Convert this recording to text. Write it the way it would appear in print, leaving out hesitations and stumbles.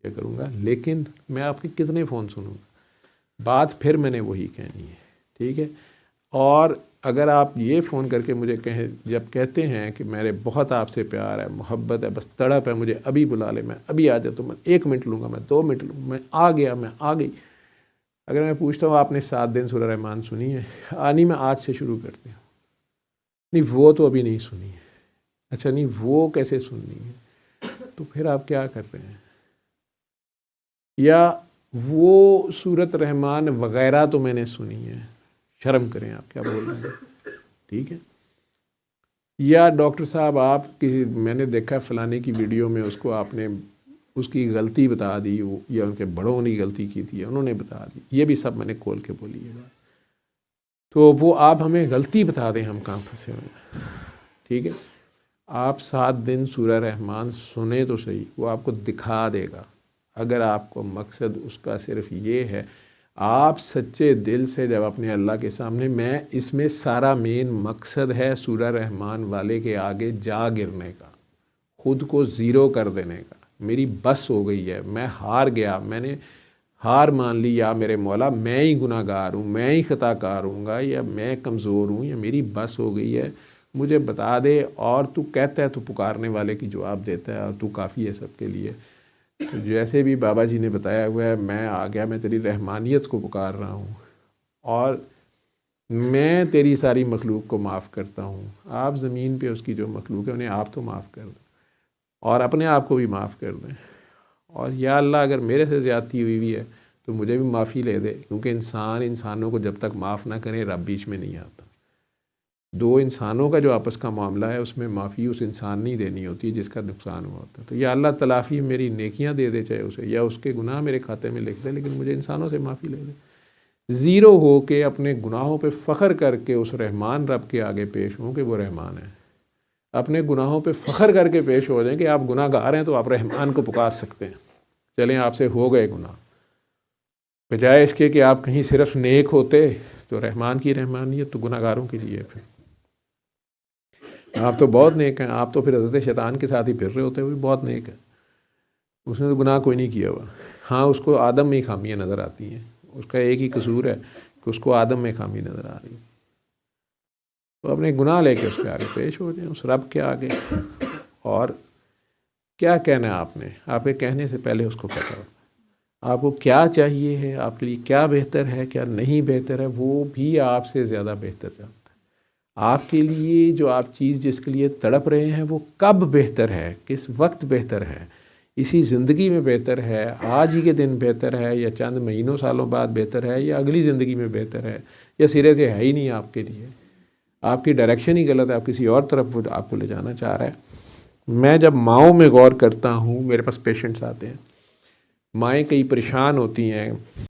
کیا کروں گا، لیکن میں آپ کے کتنے فون سنوں گا، بات پھر میں نے وہی کہنی ہے، ٹھیک ہے۔ اور اگر آپ یہ فون کر کے مجھے کہیں، جب کہتے ہیں کہ میرے بہت آپ سے پیار ہے، محبت ہے، بس تڑپ ہے، مجھے ابھی بلا لے، میں ابھی آ جاتا ہوں، میں 1 منٹ لوں گا، میں 2 منٹ لوں گا، میں آ گیا، میں آ گئی۔ اگر میں پوچھتا ہوں آپ نے 7 دن سورہ رحمان سنی ہے، نہیں میں آج سے شروع کرتے ہوں، نہیں وہ تو ابھی نہیں سنی ہے، اچھا نہیں وہ کیسے سننی ہے، تو پھر آپ کیا کر رہے ہیں؟ یا وہ سورت رحمان وغیرہ تو میں نے سنی ہے، شرم کریں آپ کیا بول رہے ہیں، ٹھیک ہے۔ یا ڈاکٹر صاحب آپ کی، میں نے دیکھا فلانے کی ویڈیو میں اس کو آپ نے اس کی غلطی بتا دی، یا ان کے بڑوں نے غلطی کی تھی، انہوں نے بتا دی، یہ بھی سب میں نے کھول کے بولی ہے، تو وہ آپ ہمیں غلطی بتا دیں، ہم کہاں پھنسے ہوئے ہیں، ٹھیک ہے۔ آپ 7 دن سورہ رحمان سنیں تو صحیح، وہ آپ کو دکھا دے گا، اگر آپ کو مقصد اس کا صرف یہ ہے، آپ سچے دل سے جب اپنے اللہ کے سامنے، میں اس میں سارا مین مقصد ہے سورہ رحمان والے کے آگے جا گرنے کا، خود کو زیرو کر دینے کا، میری بس ہو گئی ہے، میں ہار گیا، میں نے ہار مان لی، یا میرے مولا میں ہی گناہ گار ہوں، میں ہی خطا کار ہوں گا، یا میں کمزور ہوں، یا میری بس ہو گئی ہے، مجھے بتا دے، اور تو کہتا ہے تو پکارنے والے کی جواب دیتا ہے، اور تو کافی ہے سب کے لیے۔ تو جیسے بھی بابا جی نے بتایا ہوا ہے، میں آ گیا، میں تیری رحمانیت کو پکار رہا ہوں، اور میں تیری ساری مخلوق کو معاف کرتا ہوں، آپ زمین پہ اس کی جو مخلوق ہے انہیں آپ تو معاف کر دیں، اور اپنے آپ کو بھی معاف کر دیں، اور یا اللہ اگر میرے سے زیادتی ہوئی ہے تو مجھے بھی معافی لے دے، کیونکہ انسانوں کو جب تک معاف نہ کریں رب بیچ میں نہیں آتا۔ 2 انسانوں کا جو آپس کا معاملہ ہے اس میں معافی اس انسان نہیں دینی ہوتی جس کا نقصان ہوا ہوتا ہے، تو یا اللہ تلافی میری نیکیاں دے دے، چاہے اسے، یا اس کے گناہ میرے کھاتے میں لکھ دے، لیکن مجھے انسانوں سے معافی لے دے۔ زیرو ہو کے اپنے گناہوں پہ فخر کر کے اس رحمان رب کے آگے پیش ہوں کہ وہ رحمان ہے، اپنے گناہوں پہ فخر کر کے پیش ہو جائیں کہ آپ گناہ گار ہیں تو آپ رحمان کو پکار سکتے ہیں، چلیں آپ سے ہو گئے گناہ، بجائے اس کے کہ آپ کہیں صرف نیک ہوتے تو رحمان کی رحمانیت تو گناہ گاروں کے لیے، پھر آپ تو بہت نیک ہیں، آپ تو پھر حضرت شیطان کے ساتھ ہی پھر رہے ہوتے ہوئے بہت نیک ہے، اس نے تو گناہ کوئی نہیں کیا ہوا، ہاں اس کو آدم میں ہی خامیاں نظر آتی ہیں، اس کا ایک ہی قصور ہے کہ اس کو آدم میں خامی نظر آ رہی ہے، تو اپنے گناہ لے کے اس کے آگے پیش ہو جائیں، اس رب کے آگے، اور کیا کہنا ہے آپ نے، آپ کے کہنے سے پہلے اس کو پتہ ہو آپ کو کیا چاہیے ہے، آپ کے لیے کیا بہتر ہے، کیا نہیں بہتر ہے، وہ بھی آپ سے زیادہ بہتر جانتا ہے۔ آپ کے لیے جو آپ چیز جس کے لیے تڑپ رہے ہیں وہ کب بہتر ہے، کس وقت بہتر ہے، اسی زندگی میں بہتر ہے، آج ہی کے دن بہتر ہے، یا چند مہینوں سالوں بعد بہتر ہے، یا اگلی زندگی میں بہتر ہے، یا سرے سے ہے ہی نہیں آپ کے لیے، آپ کی ڈائریکشن ہی غلط ہے، آپ کسی اور طرف وہ آپ کو لے جانا چاہ رہا ہے۔ میں جب ماؤں میں غور کرتا ہوں، میرے پاس پیشنٹس آتے ہیں، مائیں کئی پریشان ہوتی ہیں